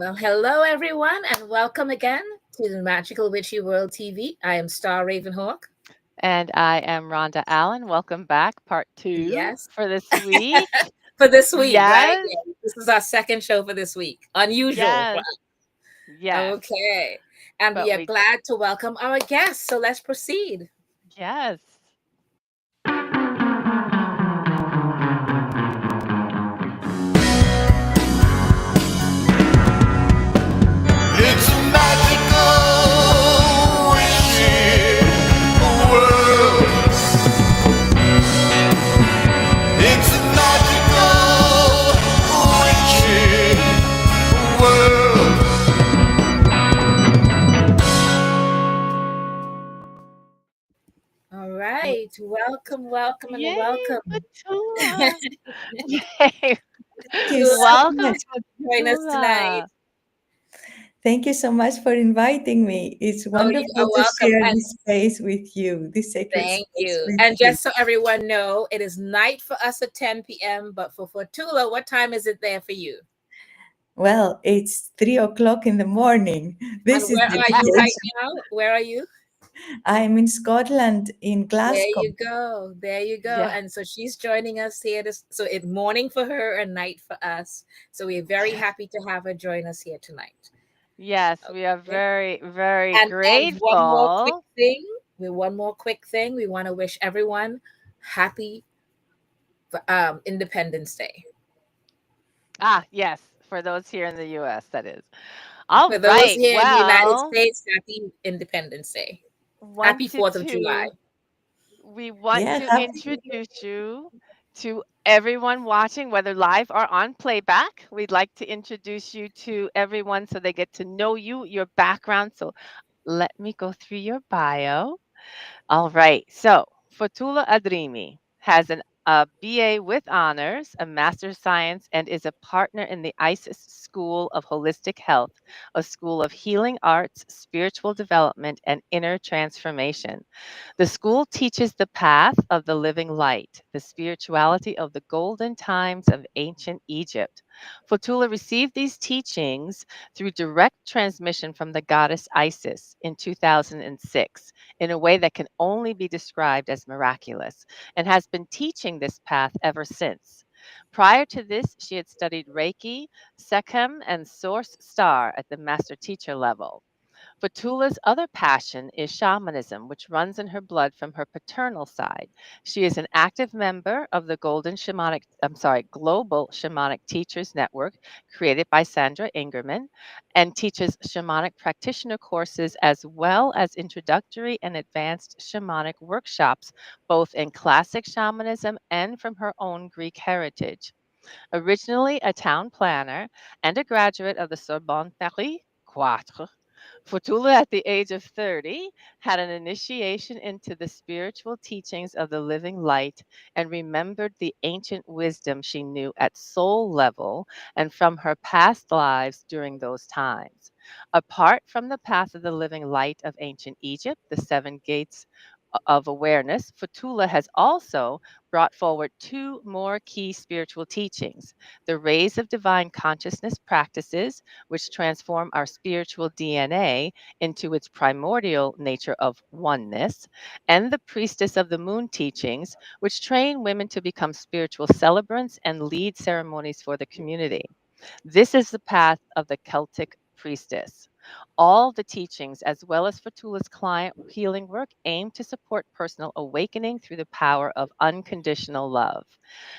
Well, hello everyone, and welcome again to the Magical Witchy World TV. I am Star Ravenhawk. And I am Rhonda Allen. Welcome back, part two Yes, for this week. for this week, right? Yes, Yeah, this is our second show for this week. Unusual for yes, us. yes. Okay, and we But are we, glad to welcome our guests. So let's proceed. yes. It's a magical, witchy world. It's a magical, witchy world. All right, welcome, welcome, and Yay, welcome. Fotoula. Yay. Thank you so Welcome, much. Join us tonight. Fotoula. Thank you so much for inviting me. It's Oh, you wonderful are to welcome, share and this space with you, this sacred thank space you. with And you. just so everyone know, it is night for us at 10 p.m., but for Fortula, what time is it there for you? Well, it's 3 o'clock in the morning. And This is where are you right dedication. now? Where are you? I'm in Scotland, in There Glasgow. you go. There you go. Yeah. And so she's joining us here. So it's morning for her and night for us. So we're very happy to have her join us here tonight. Yes, we are Okay. very, very And one more quick grateful. thing. One more quick thing. We want to wish everyone happy Independence Day. Ah, yes, for those here in the US, that is. All For those right. here in the United Well, States, happy Independence Day. one Happy to 4th of July. two. We want Yeah, to happy. introduce you to everyone watching, whether live or on playback. We'd like to introduce you to everyone so they get to know you, your background. So let me go through your bio. All right. So, Fotoula Adrimi has a BA with honors, a master's science, and is a partner in the ISIS School of Holistic Health, a school of healing arts, spiritual development, and inner transformation. The school teaches the path of the living light, the spirituality of the golden times of ancient Egypt. Fotula received these teachings through direct transmission from the goddess Isis in 2006 in a way that can only be described as miraculous, and has been teaching this path ever since. Prior to this, she had studied Reiki, Sekhem, and Source Star at the master teacher level. Fatula's other passion is shamanism, which runs in her blood from her paternal side. She is an active member of the Global Shamanic Teachers Network, created by Sandra Ingerman, and teaches shamanic practitioner courses as well as introductory and advanced shamanic workshops, both in classic shamanism and from her own Greek heritage. Originally a town planner and a graduate of the Sorbonne Paris, Quatre, Fotula, at the age of 30, had an initiation into the spiritual teachings of the living light and remembered the ancient wisdom she knew at soul level and from her past lives during those times. Apart from the path of the living light of ancient Egypt, the seven gates of awareness, Fotula has also brought forward two more key spiritual teachings: the rays of divine consciousness practices, which transform our spiritual DNA into its primordial nature of oneness, and the priestess of the moon teachings, which train women to become spiritual celebrants and lead ceremonies for the community. This is the path of the Celtic priestess. All the teachings, as well as Fatula's client healing work, aim to support personal awakening through the power of unconditional love.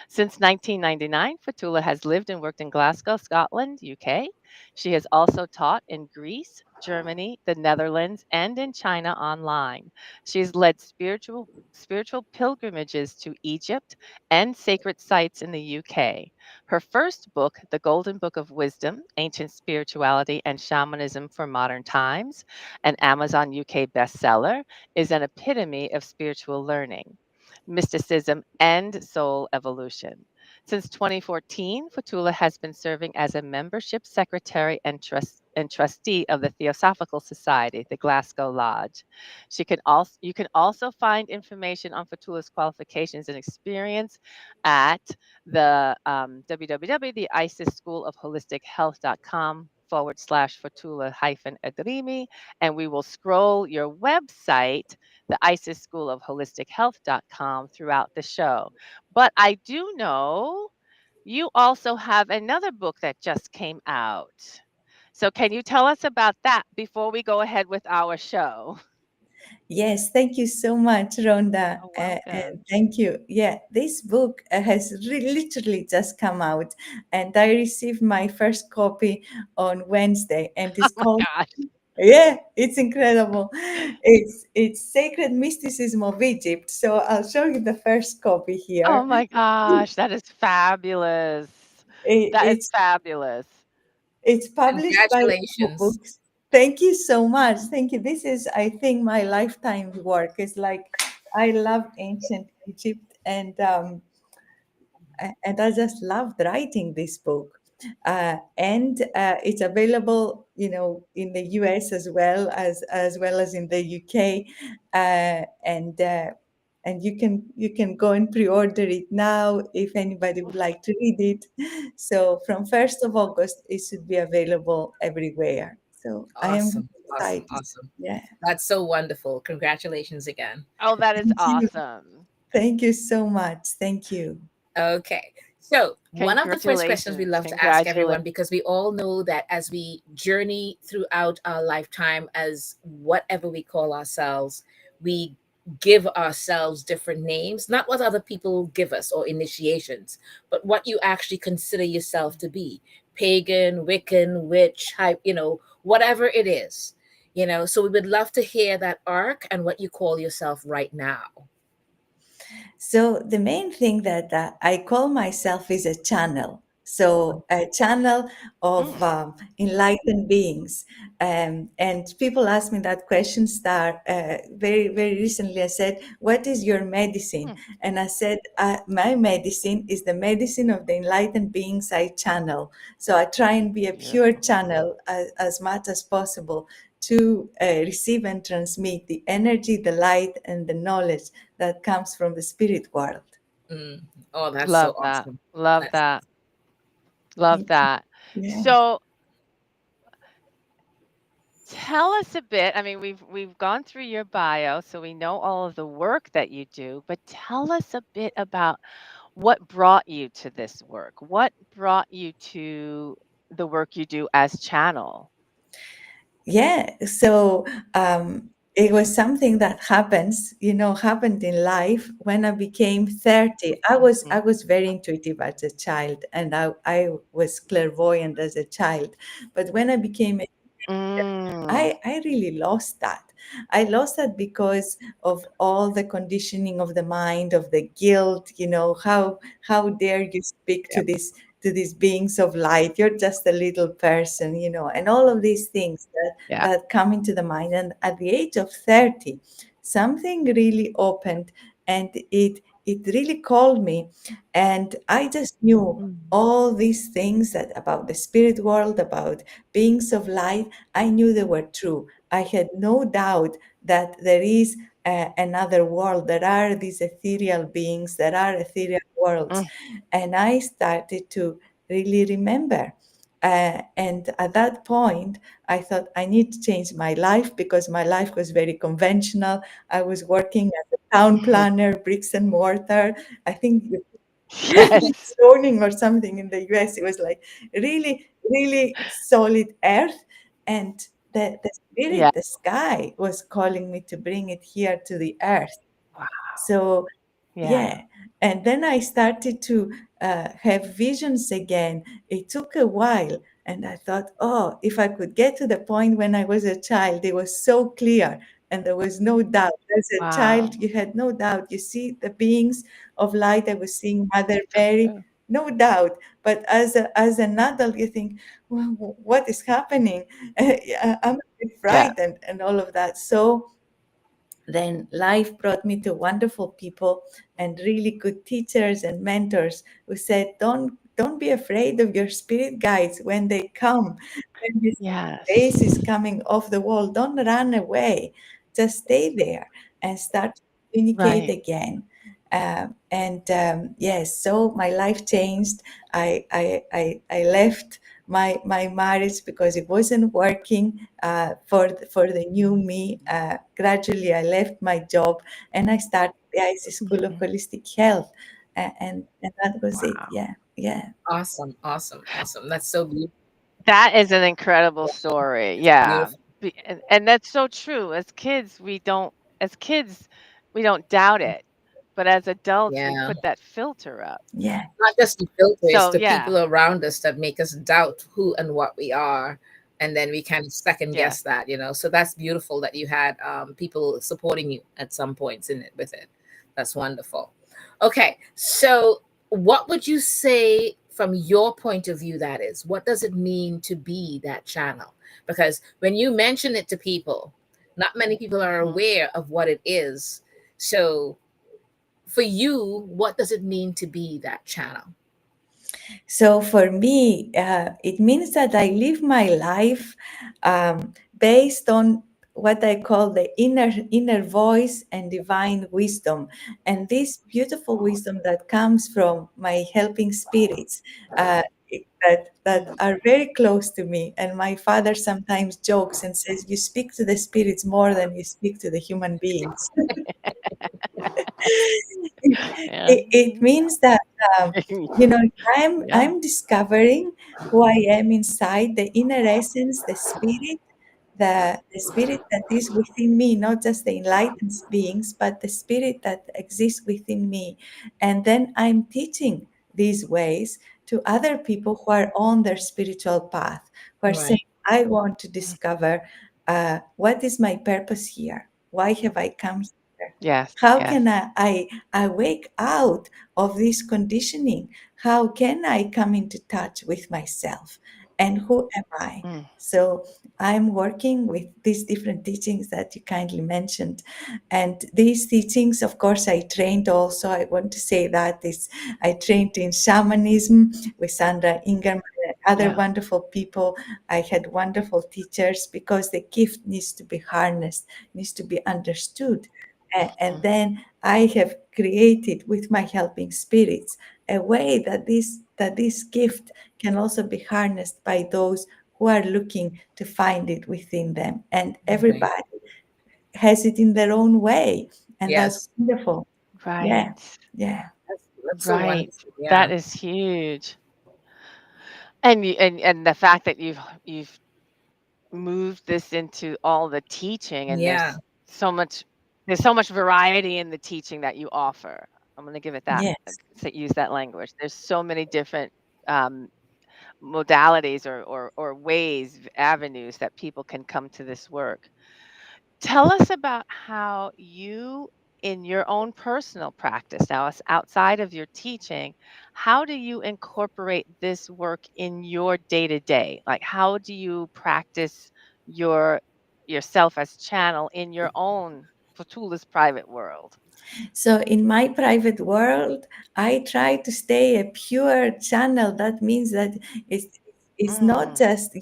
Since 1999, Fatula has lived and worked in Glasgow, Scotland, UK. She has also taught in Greece, Germany, the Netherlands, and in China online. She has led spiritual pilgrimages to Egypt and sacred sites in the UK. Her first book, The Golden Book of Wisdom: Ancient Spirituality and Shamanism for Modern Times, an Amazon UK bestseller, is an epitome of spiritual learning, mysticism, and soul evolution. Since 2014, Fotula has been serving as a membership secretary and trustee of the Theosophical Society, the Glasgow Lodge. You can also find information on Fotula's qualifications and experience at the www.theisisschoolofholistic.health.com facebook.com/Fotoula-Adrimi, and we will scroll your website, the ISIS School of Holistic Health.com, throughout the show. But I do know you also have another book that just came out. So can you tell us about that before we go ahead with our show? Yes, thank you so much, Rhonda. Oh, And welcome. thank you. Yeah, this book has literally just come out, and I received my first copy on Wednesday, and Oh it's my called, gosh. yeah, it's incredible. It's Sacred Mysticism of Egypt. So I'll show you the first copy Oh here. my gosh, that is fabulous. It, That is it's fabulous. it's published by Echo Congratulations. Books. Thank you so much. Thank you. This is, I think, my lifetime work. It's like I love ancient Egypt, and I just loved writing this book. And it's available, in the US as well as in the UK, and you can go and pre-order it now if anybody would like to read it. So from 1st of August, it should be available everywhere. So I am Awesome. Awesome. excited. Awesome. Yeah, That's so wonderful. Congratulations again. Oh, that is thank you. awesome. Thank you so much. Thank you. Okay. So, one of the first questions we Congratulations. love to ask Congratulations. everyone, because we all know that as we journey throughout our lifetime as whatever we call ourselves, we give ourselves different names, not what other people give us or initiations, but what you actually consider yourself to be: pagan, Wiccan, witch, hype, whatever it is. So we would love to hear that arc and what you call yourself right now. So the main thing that I call myself is a channel. So a channel of Mm, enlightened beings. And people ask me that question star very, very recently. I said, what is your medicine? mm, And I said, my medicine is the medicine of the enlightened beings I channel. So I try and be a pure beautiful. channel as much as possible to receive and transmit the energy, the light, and the knowledge that comes from the spirit world. Mm. Oh, that's so Love that. awesome. Love That's that. Love Thank you. that. Yeah. So tell us a bit. I mean, we've gone through your bio, so we know all of the work that you do, but tell us a bit about what brought you to this work. What brought you to the work you do as channel? Yeah, so it was something that happened in life when I became 30. I Mm, was very intuitive as a child, and I was clairvoyant as a child. But when I became a mm, I really lost that. I lost that because of all the conditioning of the mind, of the guilt. How dare you speak yep. to these beings of light? You're just a little person, and all of these things that Yeah. that come into the mind. And at the age of 30, something really opened, and it really called me, and I just knew Mm, all these things that about the spirit world, about beings of light. I knew they were true. I had no doubt that there is another world. There are these ethereal beings, there are ethereal worlds. mm, And I started to really remember. And at that point, I thought I need to change my life because my life was very conventional. I was working as a town mhm. planner, bricks and mortar. I think Yes. zoning or something in the US. It was like really, really solid earth. And the Yeah. spirit, the sky, was calling me to bring it here to the earth. Wow. So Yeah. yeah, and then I started to have visions again. It took a while, and I thought, oh, if I could get to the point when I was a child, it was so clear, and there was no doubt. As a child, Wow. you had no doubt. You see the beings of light. I was seeing Mother So Mary, true. no doubt. But as an adult, you think, well, what is happening? I'm a bit Yeah. frightened, and all of that. So then life brought me to wonderful people and really good teachers and mentors who said, don't be afraid of your spirit guides when they come. When this Yes. face is coming off the wall, don't run away. Just stay there and start to communicate Right. again. And yes, so my life changed. I left my marriage because it wasn't working for the new me. Gradually, I left my job and I started the IC School of Mhm. Holistic Health, and that was it. Wow. Yeah, yeah, Awesome, awesome, awesome. That's so beautiful. That is an incredible story. It's Yeah. beautiful. And that's so true. As kids, we don't doubt it. But as adults, we Yeah. put that filter up. yeah, Not just the filter, it's So the yeah. people around us that make us doubt who and what we are. And then we kind of second Yes. guess that, you know. So that's beautiful that you had people supporting you at some points in it with it. That's wonderful. Okay. So what would you say from your point of view that is? What does it mean to be that channel? Because when you mention it to people, not many people are Mhm. aware of what it is. So for you, what does it mean to be that channel? So for me, it means that I live my life based on what I call the inner voice and divine wisdom, and this beautiful wisdom that comes from my helping spirits. That Mhm. are very close to me, and my father sometimes jokes and says, "You speak to the spirits more than you speak to the human beings." Yeah. It means that um, you know Yeah. I'm discovering who I am inside, the inner essence, the spirit that is within me, not just the enlightened beings, but the spirit that exists within me. And then I'm teaching these ways to other people who are on their spiritual path, who are saying, Right. I want to Mm. discover what is my purpose here? Why have I come here? Yes. How Yes. can I wake out of this conditioning? How can I come into touch with myself? And who am I? Mm. So I'm working with these different teachings that you kindly mentioned. And these teachings, of course, I trained also. I want to say that is I trained in shamanism with Sandra Ingerman and other Yeah. wonderful people. I had wonderful teachers because the gift needs to be harnessed, needs to be understood. And Mm. then I have created with my helping spirits a way that this gift can also be harnessed by those who are looking to find it within them. And Okay. everybody has it in their own way. And that's Yes. wonderful. Yeah. Right. Yeah. That's so Right. wonderful. Yeah. That is huge. And the fact that you've moved this into all the teaching, and Yeah. there's so much variety in the teaching that you offer. I'm going to give it that, Yes. use that language. There's so many different um, modalities or ways, avenues that people can come to this work. Tell us about how you, in your own personal practice, now it's outside of your teaching, how do you incorporate this work in your day to day? Like, how do you practice your yourself as channel in your own Fotoula's private world? So in my private world, I try to stay a pure channel. That means that it's not Mm, just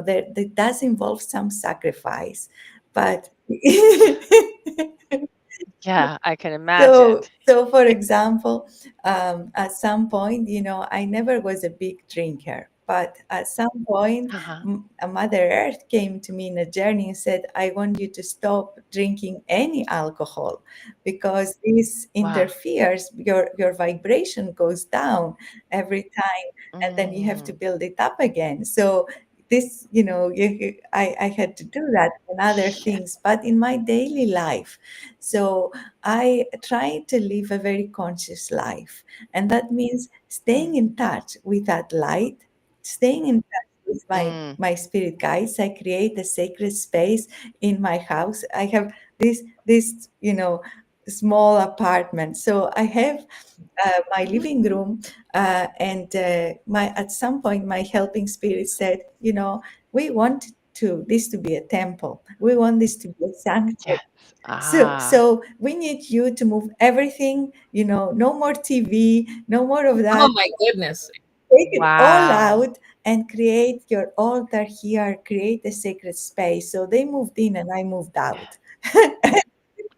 there does involve some sacrifice, but yeah, I can imagine. so for example, at some point, I never was a big drinker, but at some point, Uh-huh. a Mother Earth came to me in a journey and said, I want you to stop drinking any alcohol because this Wow. interferes, your vibration goes down every time, and then you have to Mm, build it up again. So this, I had to do that and other yeah. things, but in my daily life. So I try to live a very conscious life. And that means staying Mm, in touch with that light, staying in touch with mm, my spirit guides. I create a sacred space in my house. I have this small apartment. So I have my living room, and my at some point my helping spirit said, we want this to be a temple. We want this to be a sanctuary. yes. So, Ah. so we need you to move everything, no more TV, no more of Oh that. my goodness. Take it all Wow. out and create your altar here, create a sacred space. So they moved in and I moved out.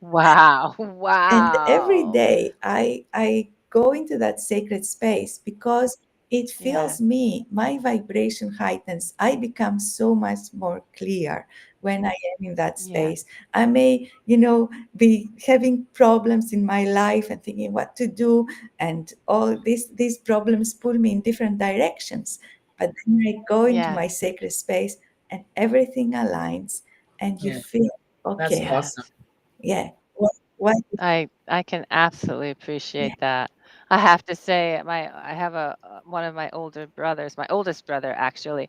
Wow. And every Wow. day I go into that sacred space because it Yes. feels me, my vibration heightens. I become so much more clear when I am in that Yes. space. I may, be having problems in my life and thinking what to do, and all these problems pull me in different directions. But then I go into Yes. my sacred space and everything aligns, and you Yeah. feel That's okay. awesome. Yes. Yeah. What I can absolutely yeah. appreciate that. I have to say, I have a one of my older brothers, my oldest brother actually,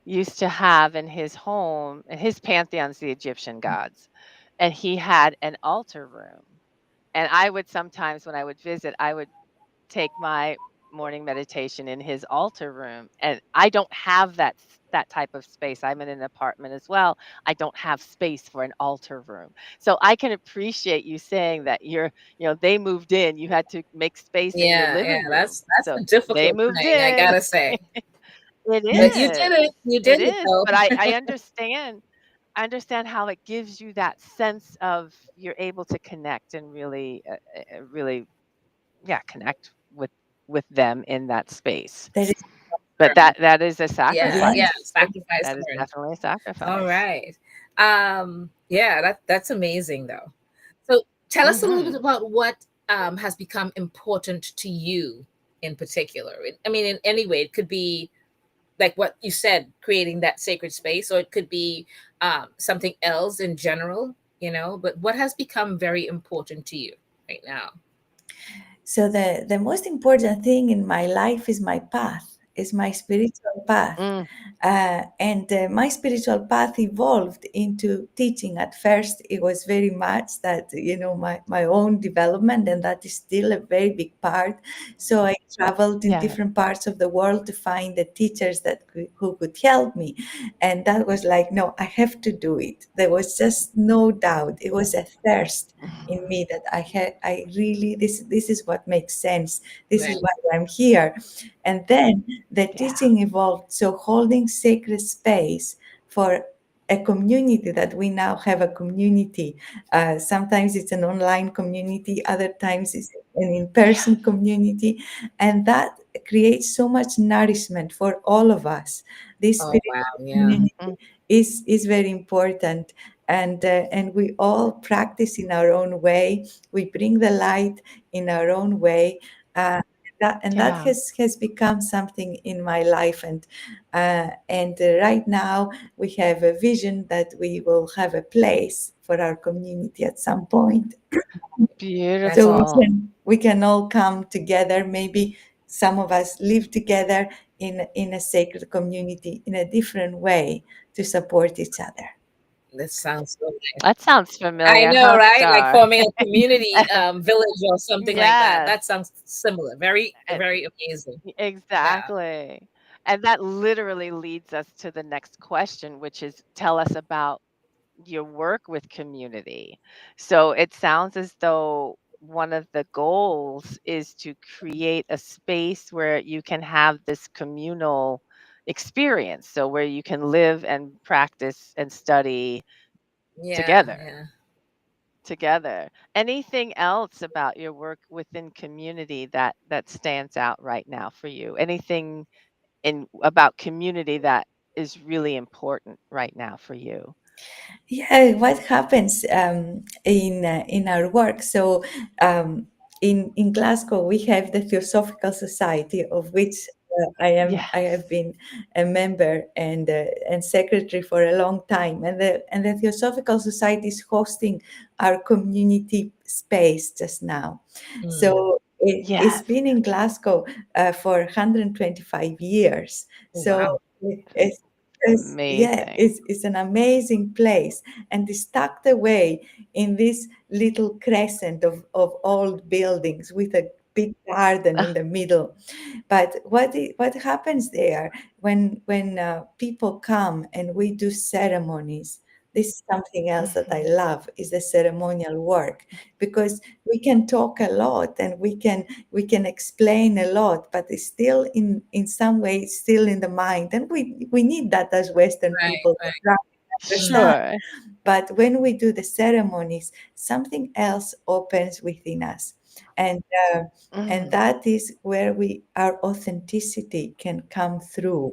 used to have in his home, and his pantheon's the Egyptian gods, and he had an altar room. And I would sometimes, when I would visit, I would take my morning meditation in his altar room, and I don't have that type of space. I'm in an apartment as well. I don't have space for an altar room. So I can appreciate you saying that they moved in, you had to make space in your Yeah, yeah. living room. That's So a they difficult moved thing, I in. gotta say. It But you did is. it. You It did it is, though. but I understand. I understand how it gives you that sense of you're able to connect and really, really, yeah, connect with them in that space. There is But that is a Yeah, yes. yeah. sacrifice. Sacrifice That is earned. definitely a All sacrifice. right. Yeah, that's amazing though. So tell us a little bit Mhm. about what has become important to you in particular. I mean, in any way, it could be like what you said, creating that sacred space, or it could be something else in general, but what has become very important to you right now? So the most important thing in my life is my path, is my spiritual path. Mm, And my spiritual path evolved into teaching. At first, it was very much that, my own development, and that is still a very big part. So I traveled in yeah. different parts of the world to find the teachers who could help me. And that was like, no, I have to do it. There was just no doubt. It was a thirst in me that I really, this is what makes sense. This is Right. why I'm here. And then the Yeah. teaching evolved. So holding sacred space for a community, that we now have a community. Sometimes it's an online community, other times it's an Yes. in-person community, and that creates so much nourishment for all of us. This Oh spiritual wow, yeah. community Mm, is very important, and we all practice in our own way. We bring the light in our own way. That yeah. has become something in my life, and right now we have a vision that we will have a place for our community at some point, That's so we awesome. Beautiful. can we can all come together. Maybe some of us live together in a sacred community in a different way to support each other. This sounds so nice. That sounds I familiar, know, huh, right? Like Star? forming a community village or something like that. Yes. That sounds similar. Very, And very amazing. Yeah. exactly. And that literally leads us to the next question, which is tell us about your work with community. So it sounds as though one of the goals is to create a space where you can have this communal experience. So where you can live and practice and study Yeah. together. Yeah. Together. Anything else about your work within community that stands out right now for you? Anything in about community that is really important right now for you? Yeah, what happens in our work? So in Glasgow, we have the Theosophical Society, of which I have Yes. been a member and secretary for a long time, and the Theosophical Society is hosting our community space just now. Mm. So it's Yes. been in Glasgow for 125 years. Oh, So wow. yeah, Amazing. it's an amazing place, and it's tucked away in this little crescent of old buildings with a big garden in the middle. But what happens there when people come and we do ceremonies? This is something else that I Mhm. love, is the ceremonial work, because we can talk a lot and we can explain a lot, but it's still in some way it's still in the mind, and we need that as Western Right. people to Right. try and understand. Sure. But when we do the ceremonies, something else opens within us. and uh, and Mm. that is where we our authenticity can come through.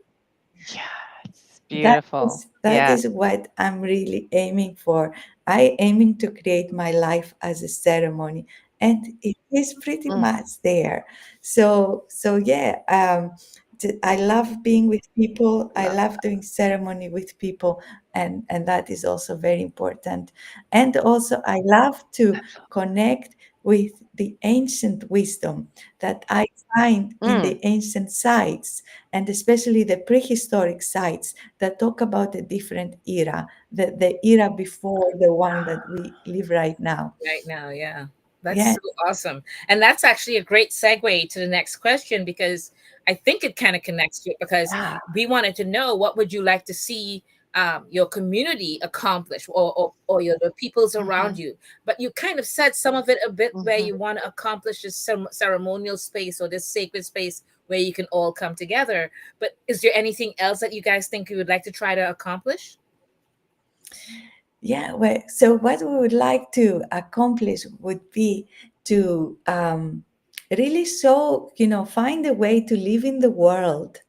Yes. That Beautiful. that Yes. is what I'm really aiming for. I aiming to create my life as a ceremony, and it is pretty Mm. much there. So yeah, I love being with people. I Love love doing ceremony with people, and that is also very important. And also, I love to that. connect with the ancient wisdom that I find in Mm. the ancient sites, and especially the prehistoric sites that talk about a different era, the era before the one that we live right now. Right now, yeah. That's Yeah, so awesome. And that's actually a great segue to the next question, because I think it kind of connects to it, because Yeah. we wanted to know what would you like to see your community accomplish, or your the peoples around Mhm. you. But you kind of said some of it a bit, where Mhm. you want to accomplish this ceremonial space, or this sacred space where you can all come together. But is there anything else that you guys think you would like to try to accomplish? yeah. Well, so what we would like to accomplish would be to really show, find a way to live in the world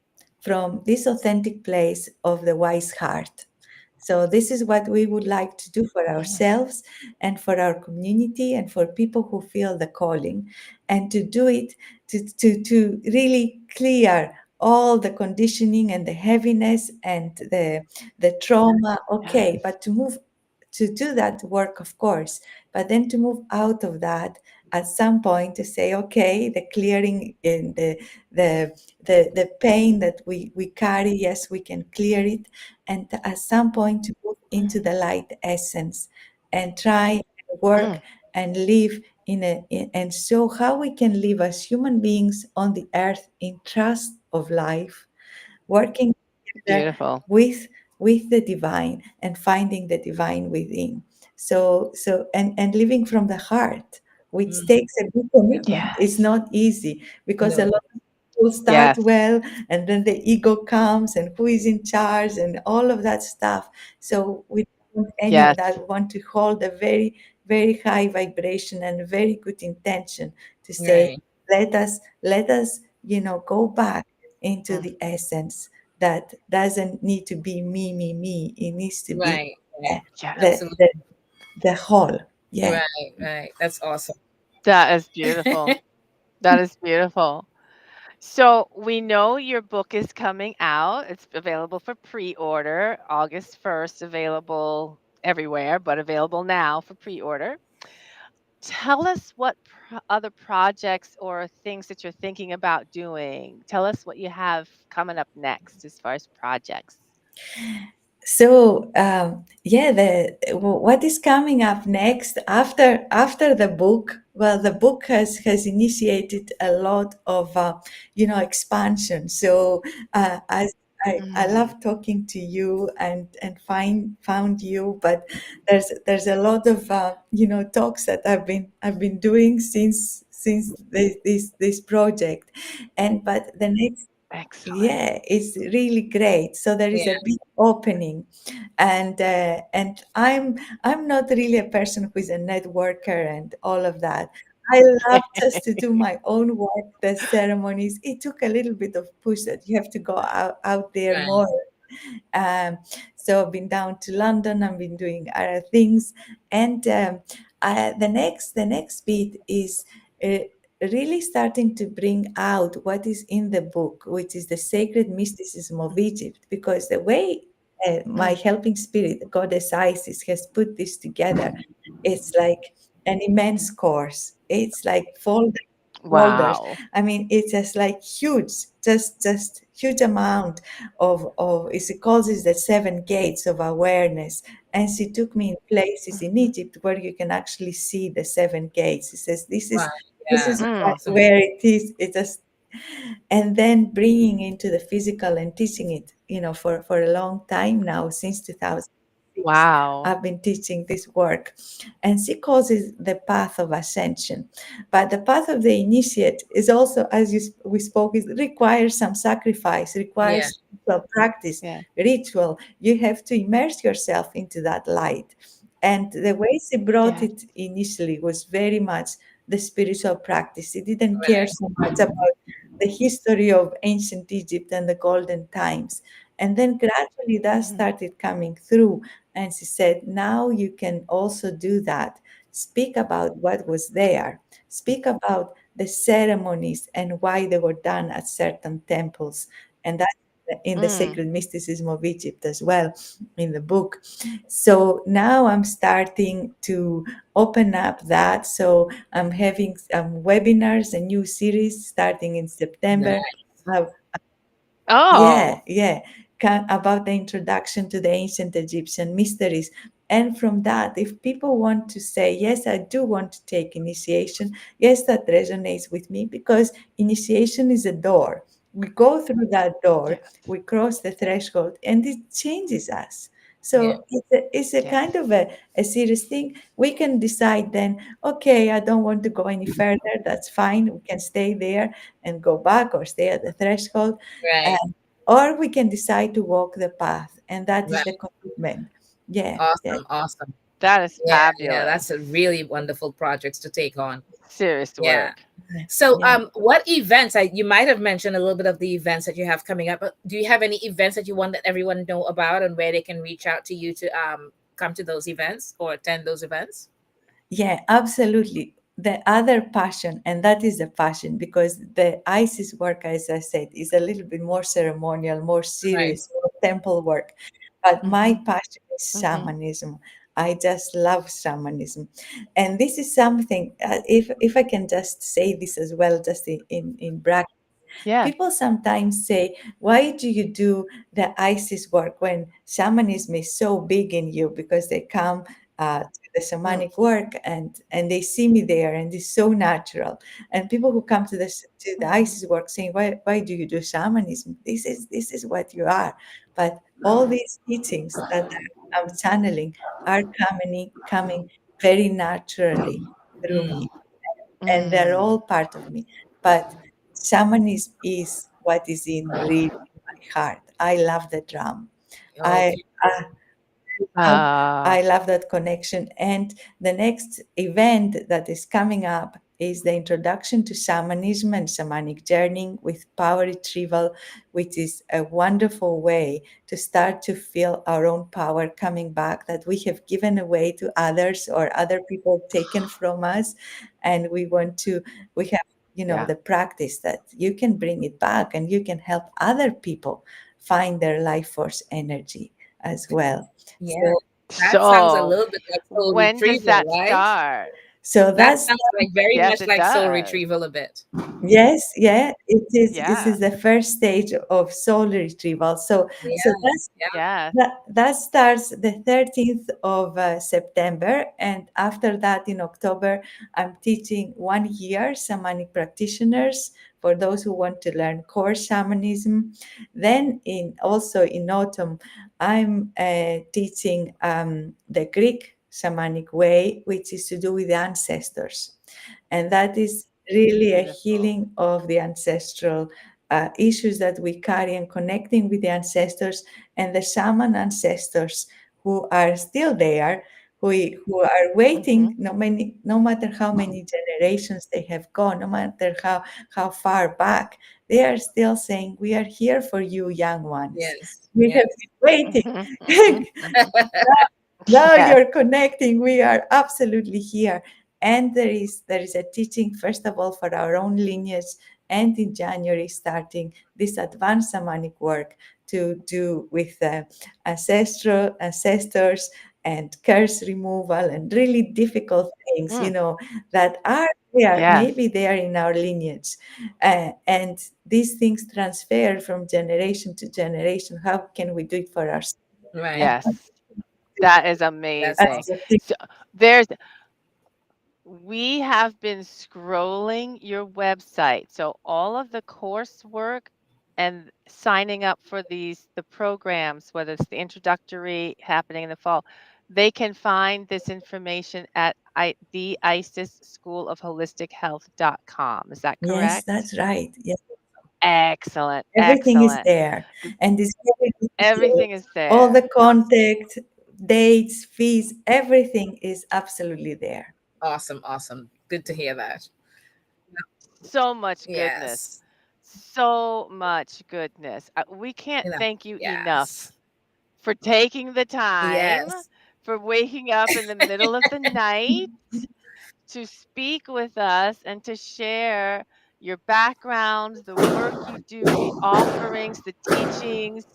from this authentic place of the wise heart. So this is what we would like to do for Mhm. ourselves and for our community and for people who feel the calling, and to do it to really clear all the conditioning and the heaviness and the trauma. Okay, Yes. but to move to do that work, of course, but then to move out of that at some point, to say, okay, the clearing in the the pain that we carry, yes, we can clear it, and at some point to move into Mm. the light essence and try and work Mm. and live and show how we can live as human beings on the earth in trust of life, working together Beautiful. with with the divine and finding the divine within. And living from the heart, which Mm, takes a big commitment. It's Yes. not easy, because a no. lot of people start Yes. well, and then the ego comes, and who is in charge and all of that stuff. So we don't want any of Yes. that. We want to hold a very, very high vibration and a very good intention to say, Right. let us go back into Mm. the essence that doesn't need to be me, me, me. It needs to be Right. uh, Right. Yes. the, Absolutely. the the whole. Yeah. Right. Right. That's awesome. That is beautiful. That is beautiful. So we know your book is coming out. It's available for pre-order August 1st, available everywhere, but available now for pre-order. Tell us what other projects or things that you're thinking about doing. Tell us what you have coming up next as far as projects. So yeah, what is coming up next after the book? Well, the book has initiated a lot of expansion. So as I Mm. love talking to you and found you, but there's a lot of talks that I've been doing since this project, and but the next, Excellent. yeah, it's really great. So there is Yeah. a big opening, and I'm not really a person who is a networker and all of that. I love just to do my own work, the ceremonies. It took a little bit of push that you have to go out there Right. more. um, so I've been down to London. I've been doing other things, and the next bit is uh, really starting to bring out what is in the book, which is the sacred mysticism of Egypt, because the way my Mm. helping spirit, Goddess Isis, has put this together, it's like an immense course. It's like folders. Wow. I mean, it's just like huge, just huge amount of it calls it the seven gates of awareness. And she took me in places in Mhm. Egypt where you can actually see the seven gates. He says this Wow. is this Yeah. is That's Mm. awesome. where it is. It just, and then bringing into the physical and teaching it, for a long time now, since 2006 Wow. I've been teaching this work. And she calls it the path of ascension. But the path of the initiate is also, as we spoke, it requires some sacrifice, Yeah. requires spiritual practice, Yeah. ritual. You have to immerse yourself into that light. And the way she brought Yes. it initially was very much the spiritual practice. She didn't care Right. so much about the history of ancient Egypt and the golden times. And then gradually that Mhm. started coming through. And she said, now you can also do that. Speak about what was there, speak about the ceremonies and why they were done at certain temples. And that in the Mm. sacred mysticism of Egypt as well in the book. So now I'm starting to open up that. So I'm having webinars, a new series starting in September. Nice. Uh, yeah, Oh, yeah, about the introduction to the ancient Egyptian mysteries. And from that, if people want to say, yes, I do want to take initiation, yes, that resonates with me because initiation is a door. We go through that door, yes. we cross the threshold, and it changes us. Yeah. So it's a Yes. kind of a serious thing. We can decide then, okay, I don't want to go any further. That's fine. We can stay there and go back or stay at the threshold, Right. or we can decide to walk the path, and that is the Right. commitment. Yeah, yeah, Awesome. Awesome. That is Yeah. Yeah. That's a fabulous. really wonderful projects to take on. Serious Yeah. work. So, yeah. what events? You might have mentioned a little bit of the events that you have coming up. But do you have any events that you want that everyone know about, and where they can reach out to you to come to those events or attend those events? Yeah, absolutely. The other passion, and that is the passion, because the ISIS work, as I said, is a little bit more ceremonial, more Right. serious, more temple work. But my Mhm. passion is Mhm. shamanism. I just love shamanism, and this is something. If I can just say this as well, just in brackets. Yes. People sometimes say, why do you do the ISIS work when shamanism is so big in you? Because they come to the Mm. shamanic work and they see me there and it's so natural. And people who come to the Mhm. ISIS work saying, why do you do shamanism? This is what you are. But all these teachings that I'm channeling are coming very naturally through Mm. me, and they're Mm. all part of me. But shamanism is what is in really my heart. I love the drum. I Okay. uh, love, Ah. I love that connection. And the next event that is coming up is the introduction to shamanism and shamanic journeying with power retrieval, which is a wonderful way to start to feel our own power coming back that we have given away to others or other people taken from us. And we have, Yeah. the practice that you can bring it back and you can help other people find their life force energy as well. Yeah. So, That sounds a So, little bit like soul when does retrieval, that right? start? so That that's sounds like very Yes, much it like soul does. retrieval a bit. yes, yeah, it is. This Yeah. is the first stage of soul retrieval. So Yeah. that's Yeah. Yes. that starts the 13th of September, and after that in October, I'm teaching 1 year shamanic practitioners for those who want to learn core shamanism. Then in autumn, I'm teaching the Greek shamanic way, which is to do with the ancestors, and that is really a Beautiful. healing of the ancestral issues that we carry and connecting with the ancestors and the shaman ancestors who are still there, who are Mhm. waiting, no matter how many generations they have gone, no matter how far back, they are still saying, we are here for you, young ones. Yes. We have Yes. been Mhm. Mhm. waiting. Now Yes. you're connecting. We are absolutely here. And there is a teaching, first of all, for our own lineage, and in January starting this advanced shamanic work to do with ancestral ancestors and curse removal and really difficult things, Mm. that are there, Yes. maybe they are in our lineage. And these things transfer from generation to generation. How can we do it for ourselves? Right. Yes. That is That's amazing. awesome. So there's we have been scrolling your website. So all of the coursework and signing up for the programs, whether it's the introductory happening in the fall, they can find this information at the ISIS School of Holistic Health.com. Is that Yes, correct? that's right. Yes, Excellent. everything is Excellent. there, Th- and it's very easy. Everything is All the there. contact. dates, fees, everything is absolutely there. Awesome, awesome. Good to hear that. So much goodness. Yes. So much goodness. We can't Enough. thank you enough Yes. for taking the time, Yes. for waking up in the middle of the night to speak with us and to share your backgrounds, the work you do, the offerings, the teachings.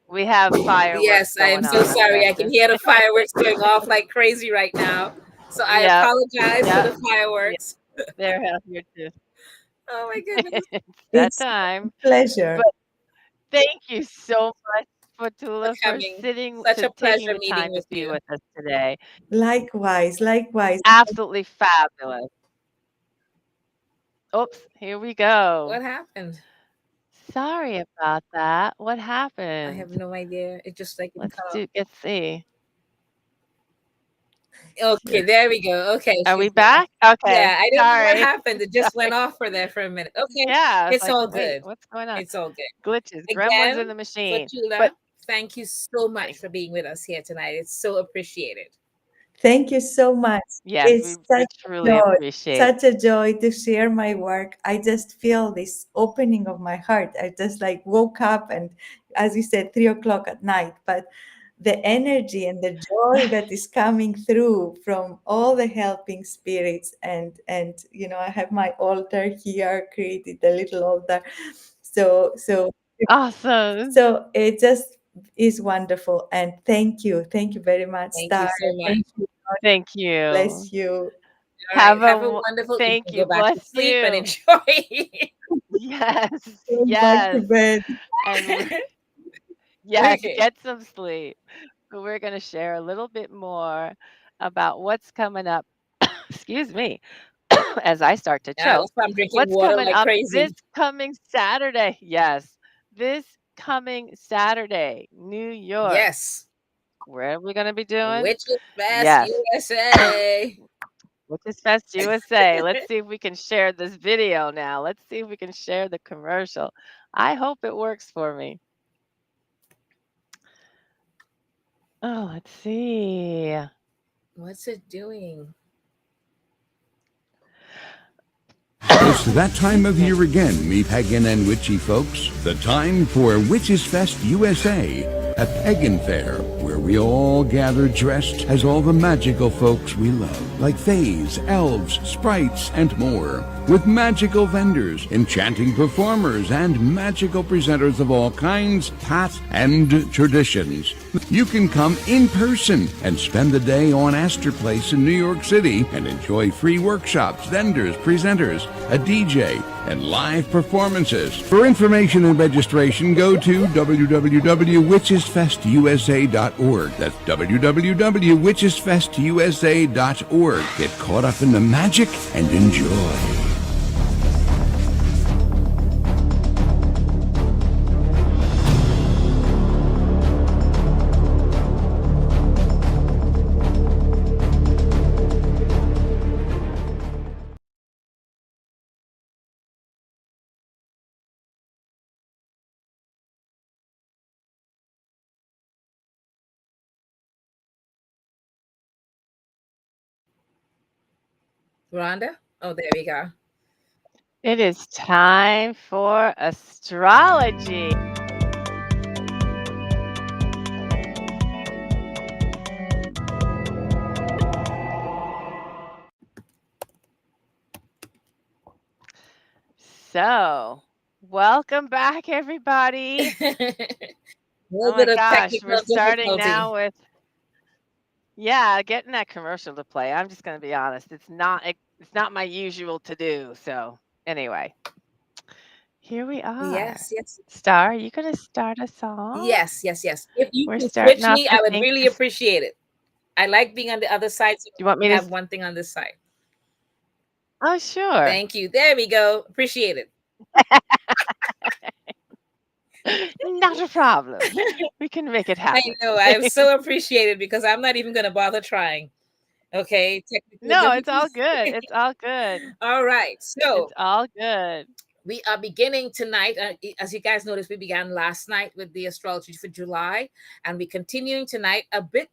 We have fireworks Yes, I am going so on, I sorry. guess. I can hear the fireworks going off like crazy right now. So I Yep, apologize for yep, the yep. fireworks. They're out here too. Oh my goodness. It's that It's time. a pleasure. But thank you so much, For Fotoula, for coming. sitting Such to a taking pleasure the meeting time to with be you. with us today. Likewise, likewise. Absolutely fabulous. Oops, here we go. What happened? Sorry about that. What I have happened? no idea. It just like didn't come up. Let's see. Okay, there we go. Okay, Are we she's back. back? Okay. Yeah, I don't know what Sorry. happened. It just went Sorry. off for there for a minute. Okay, Yeah, I was it's like, all wait, good. what's going on? It's all good. Glitches, gremlins in Again, the machine. Fotoula, But thank you so much thank- for being with us here tonight. It's so appreciated. Thank you so much. yes, It's we such a truly joy, appreciate it. such a joy to share my work. I just feel this opening of my heart. I just like woke up and, as you said, 3 o'clock at night. But the energy and the joy that is coming through from all the helping spirits, and I have my altar here, created a little altar. So Awesome. so it just is wonderful. And thank you very much, Thank you Star. so much. Thank you. God Thank you. bless you. All right, Have a have a w- wonderful thank evening. you. Go back to Bless sleep and you. enjoy. Yes. Going back to Yes. bed. And yes, Okay. get some sleep. So we're going to share a little bit more about what's coming up. Excuse me, as I start to Yeah, choke. that's why I'm drinking What's water coming like up this crazy. coming Saturday? Yes, this coming Saturday, New York. Yes. Where are we going to be doing? Witches Fest Yes, USA. Witches Fest USA. Let's see if we can share this video now. Let's see if we can share the commercial. I hope it works for me. Oh, let's see. What's it doing? It's that time of Excuse me. year again, me pagan and witchy folks. The time for Witches Fest USA, a pagan fair where we all gather dressed as all the magical folks we love, like fays, elves, sprites, and more, with magical vendors, enchanting performers, and magical presenters of all kinds, past and traditions. You can come in person and spend the day on Astor Place in New York City and enjoy free workshops, vendors, presenters, a DJ, and live performances. For information and registration, go to www.witchesfestusa.org. That's www.witchesfestusa.org. Get caught up in the magic and enjoy. Rhonda? Oh, there we go. It is time for astrology. So, welcome back, everybody. A Oh little my bit of gosh, we're technical starting difficulty. now with, yeah, getting that commercial to play. I'm just going to be honest. It's not my usual to do. So, anyway, here we are. Yes, yes, Star, are you going to start us off? yes, yes, yes. If you We're can starting switch off, me, I I would think. really Do appreciate it. I like being on the other side, so you want me I to? have one thing on this side. Oh, sure. Thank you. There we go. Appreciate it. Not a problem. We can make it I happen. know. I so appreciate it because I'm not even going to bother trying. Okay. Technical No, it's all difficulties. good. It's all good. All right. It's So all good. We are beginning tonight. As you guys noticed, we began last night with the astrology for July, and we're continuing tonight a bit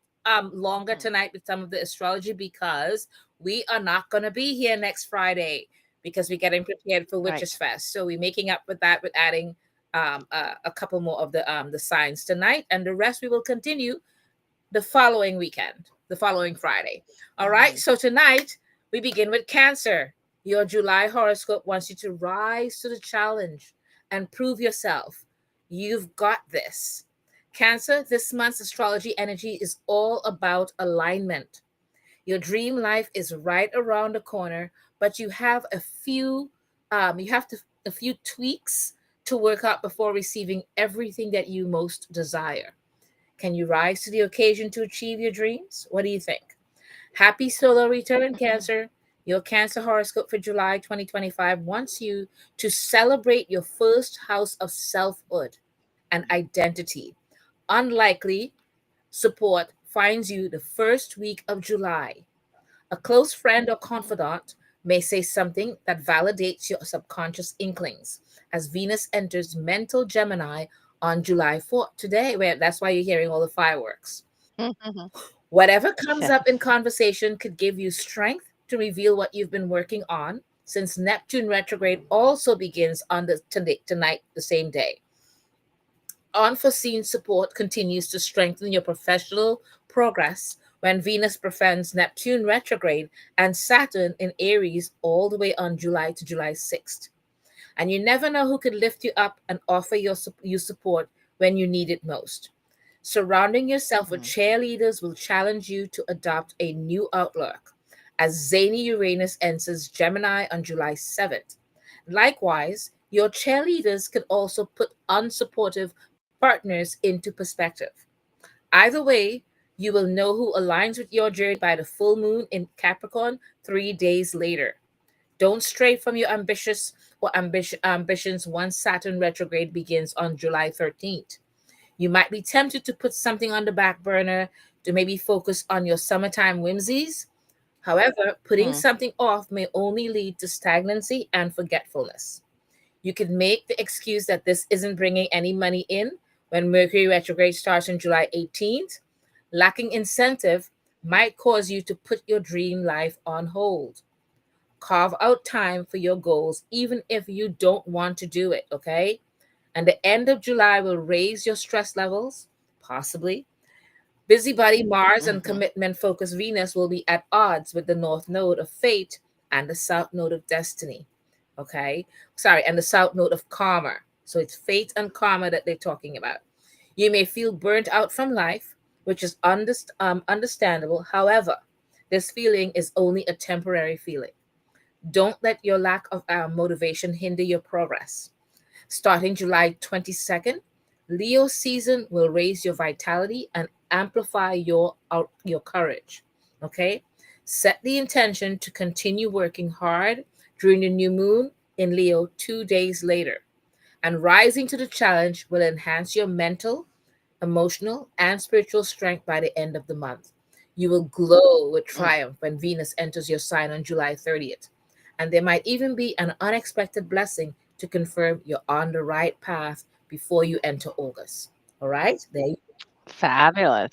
longer Mhm. tonight with some of the astrology because we are not going to be here next Friday because we're getting prepared for Witches Right. Fest. So we're making up with that with adding a couple more of the signs tonight, and the rest we will continue the following weekend, the following Friday. All right. Mhm. So tonight we begin with Cancer. Your July horoscope wants you to rise to the challenge and prove yourself. You've got this. Cancer, this month's astrology energy is all about alignment. Your dream life is right around the corner, but you have to a few tweaks to work out before receiving everything that you most desire. Can you rise to the occasion to achieve your dreams? What do you think? Happy solo return, Mhm. Cancer. Your Cancer horoscope for July 2025 wants you to celebrate your first house of selfhood and identity. Unlikely support finds you the first week of July. A close friend or Mhm. confidant may say something that validates your subconscious inklings as Venus enters mental Gemini on July 4th today, where that's why you're hearing all the fireworks. Mhm. Whatever comes up in Yes. conversation could give you strength to reveal what you've been working on, since Neptune retrograde also begins on tonight, the same day. Unforeseen support continues to strengthen your professional progress when Venus befriends Neptune retrograde and Saturn in Aries all the way on July to July 6th. And you never know who could lift you up and offer you support when you need it most. Surrounding yourself with Mhm. cheerleaders will challenge you to adopt a new outlook as zany Uranus enters Gemini on July 7th. Likewise, your cheerleaders can also put unsupportive partners into perspective. Either way, you will know who aligns with your journey by the full moon in Capricorn 3 days later. Don't stray from your ambitions once Saturn retrograde begins on July 13th. You might be tempted to put something on the back burner to maybe focus on your summertime whimsies. However, putting Mhm. something off may only lead to stagnancy and forgetfulness. You could make the excuse that this isn't bringing any money in when Mercury retrograde starts on July 18th. Lacking incentive might cause you to put your dream life on hold. Carve out time for your goals, even if you don't want to do it, okay? And the end of July will raise your stress levels, possibly. Busybody Mars and Mhm. commitment focused Venus will be at odds with the North Node of Fate and the South Node of Destiny. Okay? Sorry, and the South Node of Karma. So it's fate and karma that they're talking about. You may feel burnt out from life, which is understandable. However, this feeling is only a temporary feeling. Don't let your lack of motivation hinder your progress. Starting July 22nd, Leo season will raise your vitality and amplify your courage. Okay? Set the intention to continue working hard during the new moon in Leo 2 days later. And rising to the challenge will enhance your mental, emotional, and spiritual strength by the end of the month. You will glow with Mm. triumph when Venus enters your sign on July 30th. And there might even be an unexpected blessing to confirm you're on the right path before you enter August. All right? There you Fabulous.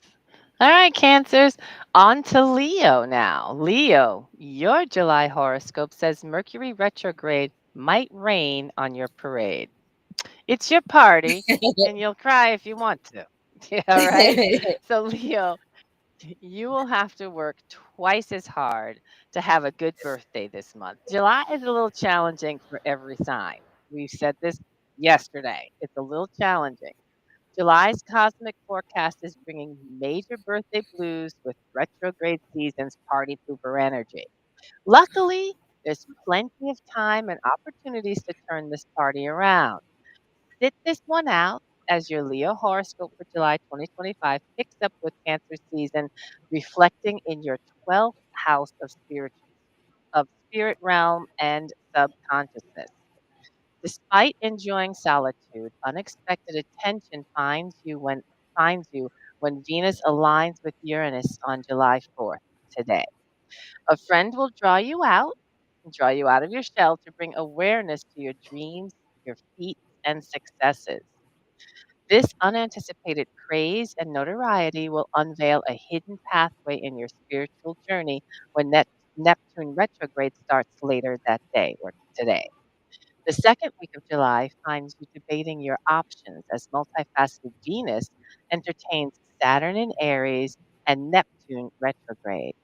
All right, Cancers. On to Leo now. Leo, your July horoscope says Mercury retrograde might rain on your parade. It's your party, and you'll cry if you want to. Yeah, right? So, Leo, you will have to work twice as hard to have a good birthday this month. July is a little challenging for every sign. We said this yesterday. It's a little challenging. July's cosmic forecast is bringing major birthday blues with retrograde season's party pooper energy. Luckily, there's plenty of time and opportunities to turn this party around. Sit this one out as your Leo horoscope for July 2025 picks up with Cancer season, reflecting in your 12th house of spirit realm and subconsciousness. Despite enjoying solitude, unexpected attention finds you when Venus aligns with Uranus on July 4th today. A friend will draw you out, can draw you out of your shell to bring awareness to your dreams, your feats, and successes. This unanticipated praise and notoriety will unveil a hidden pathway in your spiritual journey when Neptune retrograde starts later that day or today. The second week of July finds you debating your options as multifaceted Venus entertains Saturn in Aries and Neptune retrograde.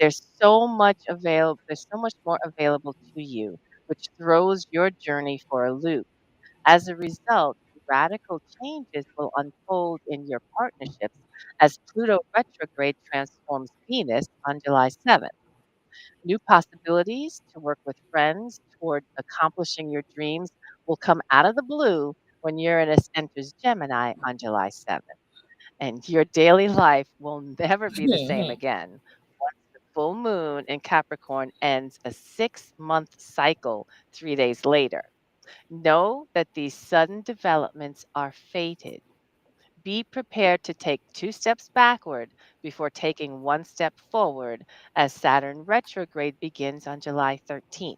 There's so much more available to you, which throws your journey for a loop. As a result, radical changes will unfold in your partnerships as Pluto retrograde transforms Venus on July 7th. New possibilities to work with friends toward accomplishing your dreams will come out of the blue when Uranus enters Gemini on July 7th. And your daily life will never be the same again once the full moon in Capricorn ends a 6-month cycle 3 days later. Know that these sudden developments are fated. Be prepared to take 2 steps backward before taking 1 step forward as Saturn retrograde begins on July 13th.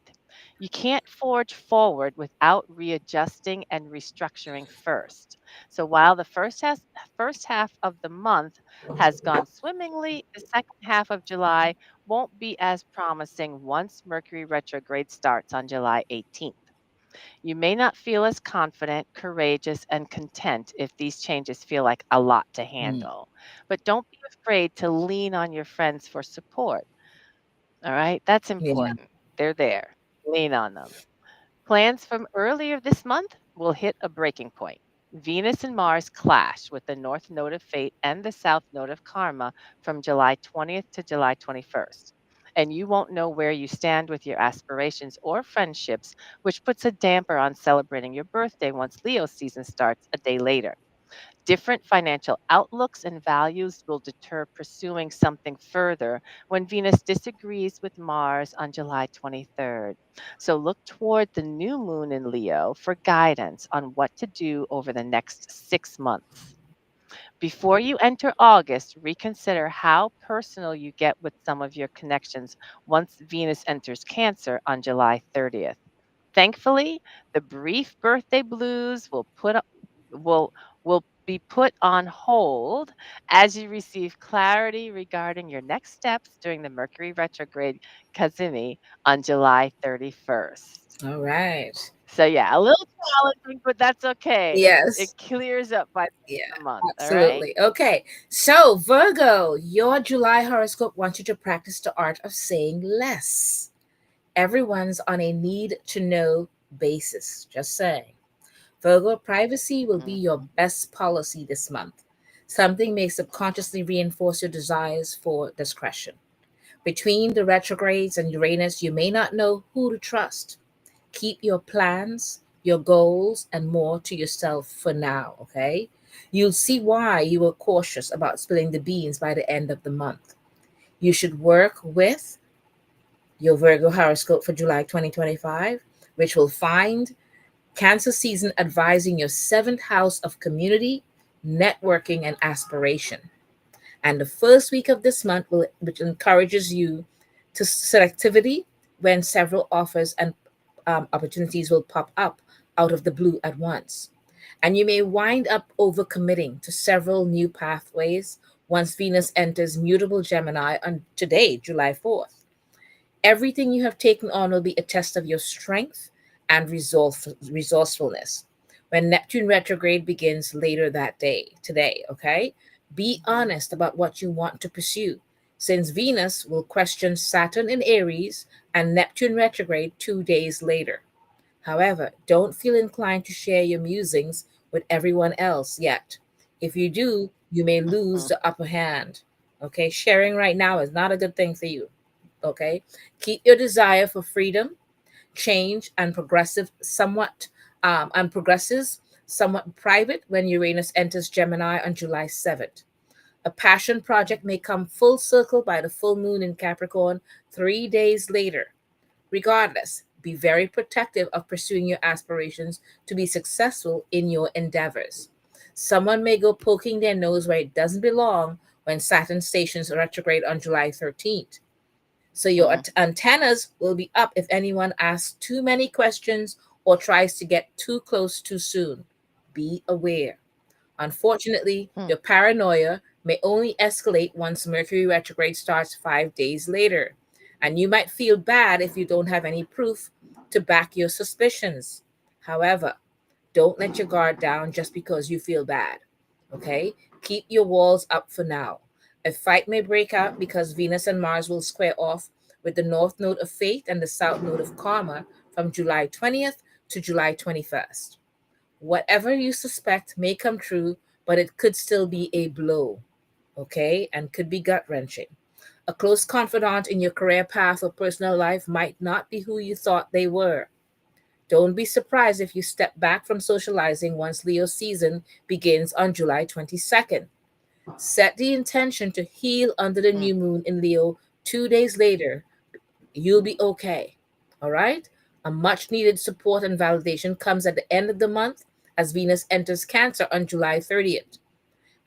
You can't forge forward without readjusting and restructuring first. So while the first half of the month has gone swimmingly, the second half of July won't be as promising once Mercury retrograde starts on July 18th. You may not feel as confident, courageous, and content if these changes feel like a lot to Mm. handle. But don't be afraid to lean on your friends for support. All right. That's Yeah. important. They're there. Lean on them. Plans from earlier this month will hit a breaking point. Venus and Mars clash with the North Node of Fate and the South Node of Karma from July 20th to July 21st. And you won't know where you stand with your aspirations or friendships, which puts a damper on celebrating your birthday once Leo season starts a day later. Different financial outlooks and values will deter pursuing something further when Venus disagrees with Mars on July 23rd. So look toward the new moon in Leo for guidance on what to do over the next 6 months. Before you enter August, reconsider how personal you get with some of your connections once Venus enters Cancer on July 30th. Thankfully, the brief birthday blues will will be put on hold as you receive clarity regarding your next steps during the Mercury retrograde Kazimi on July 31st. All right. So yeah, a little challenging, but that's okay. It Yes. clears up by the end Yeah, of the month. All right. absolutely. Okay. So, Virgo, your July horoscope wants you to practice the art of saying less. Everyone's on a need to know basis. Just saying. Virgo, privacy will be Mm. your best policy this month. Something may subconsciously reinforce your desires for discretion. Between the retrogrades and Uranus, you may not know who to trust. Keep your plans, your goals, and more to yourself for now, okay? You'll see why you were cautious about spilling the beans by the end of the month. You should work with your Virgo horoscope for July 2025, which will find Cancer season advising your seventh house of community, networking, and aspiration. And the first week of this month, which encourages you to selectivity when several offers and opportunities will pop up out of the blue at once. And you may wind up overcommitting to several new pathways once Venus enters mutable Gemini on today, July 4th. Everything you have taken on will be a test of your strength and resourcefulness. When Neptune retrograde begins later that day, today, okay? Be honest about what you want to pursue, since Venus will question Saturn in Aries and Neptune retrograde 2 days later. However, don't feel inclined to share your musings with everyone else yet. If you do, you may lose Mhm. the upper hand. Okay, sharing right now is not a good thing for you. Okay, keep your desire for freedom, change, and progresses somewhat private when Uranus enters Gemini on July 7th. A passion project may come full circle by the full moon in Capricorn 3 days later. Regardless, be very protective of pursuing your aspirations to be successful in your endeavors. Someone may go poking their nose where it doesn't belong when Saturn stations retrograde on July 13th. So your Mm. antennas will be up if anyone asks too many questions or tries to get too close too soon. Be aware. Unfortunately, Mm. your paranoia may only escalate once Mercury retrograde starts 5 days later, and you might feel bad if you don't have any proof to back your suspicions. However, don't let your guard down just because you feel bad. Okay? Keep your walls up for now. A fight may break out because Venus and Mars will square off with the north node of fate and the south node of karma from July 20th to July 21st. Whatever you suspect may come true, but it could still be a blow, okay? And could be gut wrenching. A close confidant in your career path or personal life might not be who you thought they were. Don't be surprised if you step back from socializing once Leo season begins on July 22nd. Set the intention to heal under the Mm. new moon in Leo 2 days later. You'll be okay. All right? A much needed support and validation comes at the end of the month as Venus enters Cancer on July 30th.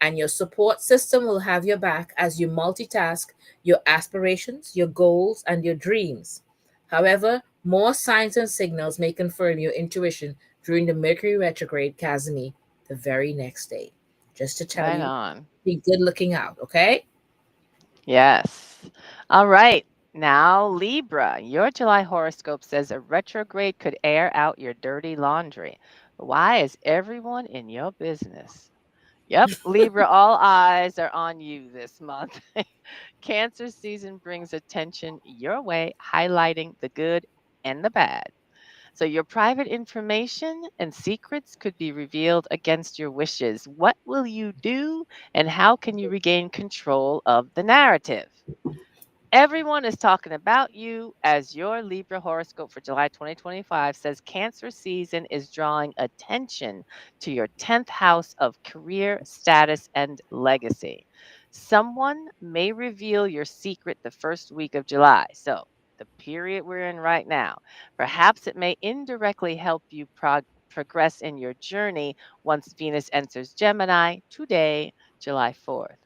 And your support system will have your back as you multitask your aspirations, your goals, and your dreams. However, more signs and signals may confirm your intuition during the Mercury retrograde Casimi the very next day. Just to tell Right you, on. be good looking out, okay? Yes. All right. Now, Libra, your July horoscope says a retrograde could air out your dirty laundry. Why is everyone in your business? Yep, Libra, all eyes are on you this month. Cancer season brings attention your way, highlighting the good and the bad. So, your private information and secrets could be revealed against your wishes. What will you do, and how can you regain control of the narrative? Everyone is talking about you as your Libra horoscope for July 2025 says Cancer season is drawing attention to your 10th house of career, status, and legacy. Someone may reveal your secret the first week of July. So, the period we're in right now, perhaps it may indirectly help you progress in your journey once Venus enters Gemini today, July 4th.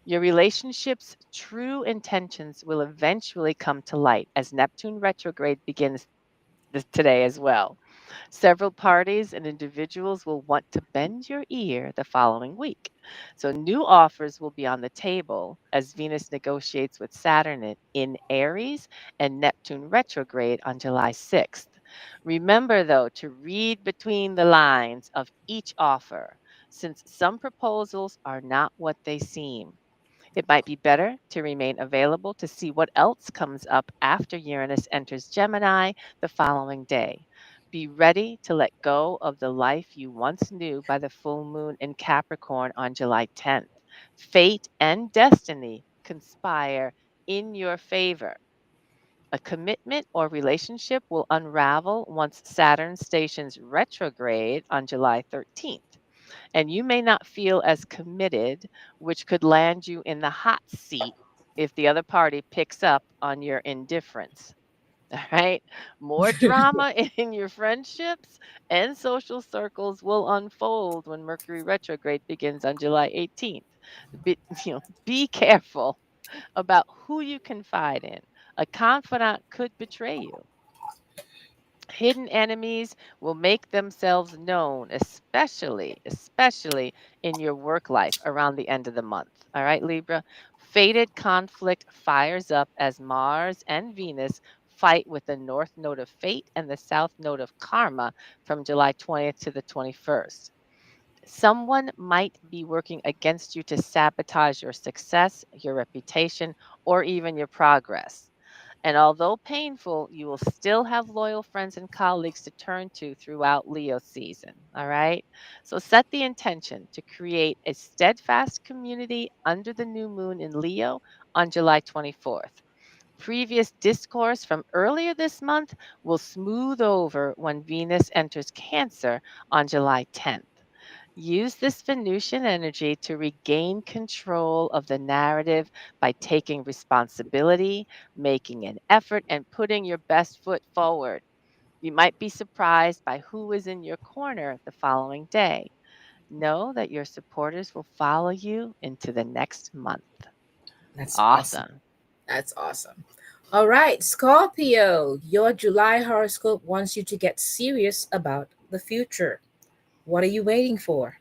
Your relationship's true intentions will eventually come to light as Neptune retrograde begins today as well. Several parties and individuals will want to bend your ear the following week. So, new offers will be on the table as Venus negotiates with Saturn in Aries and Neptune retrograde on July 6th. Remember, though, to read between the lines of each offer, since some proposals are not what they seem. It might be better to remain available to see what else comes up after Uranus enters Gemini the following day. Be ready to let go of the life you once knew by the full moon in Capricorn on July 10th. Fate and destiny conspire in your favor. A commitment or relationship will unravel once Saturn stations retrograde on July 13th, and you may not feel as committed, which could land you in the hot seat if the other party picks up on your indifference. All right. More drama in your friendships and social circles will unfold when Mercury retrograde begins on July 18th. Be, be careful about who you confide in. A confidant could betray you. Hidden enemies will make themselves known, especially in your work life around the end of the month. All right, Libra. Fated conflict fires up as Mars and Venus fight with the north node of fate and the south node of karma from July 20th to the 21st. Someone might be working against you to sabotage your success, your reputation, or even your progress. And although painful, you will still have loyal friends and colleagues to turn to throughout Leo season. All right. So set the intention to create a steadfast community under the new moon in Leo on July 24th. Previous discourse from earlier this month will smooth over when Venus enters Cancer on July 10th. Use this Venusian energy to regain control of the narrative by taking responsibility, making an effort, and putting your best foot forward. You might be surprised by who is in your corner the following day. Know that your supporters will follow you into the next month. That's awesome. Awesome. That's awesome. All right, Scorpio, your July horoscope wants you to get serious about the future. What are you waiting for?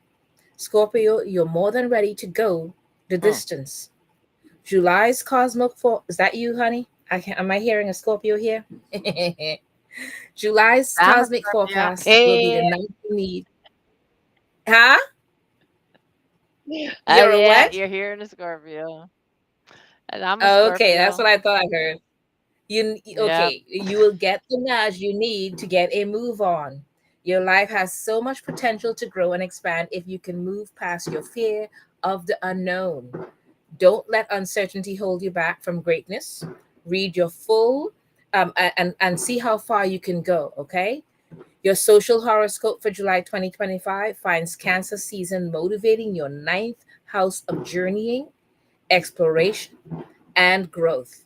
Scorpio, you're more than ready to go the Hmm. distance. July's cosmic for is that you, honey? Am I hearing a Scorpio here? July's I'm a cosmic Scorpio. forecast will be Hey. the night you need. Huh? Oh You're a yeah, what? you're hearing a Scorpio. And I'm a Okay, that's Scorpio. what I thought I heard. Yep. Okay, you will get the nudge you need to get a move on. Your life has so much potential to grow and expand if you can move past your fear of the unknown. Don't let uncertainty hold you back from greatness. Read your full and see how far you can go, okay? Your social horoscope for July 2025 finds Cancer season motivating your ninth house of journeying, exploration, and growth.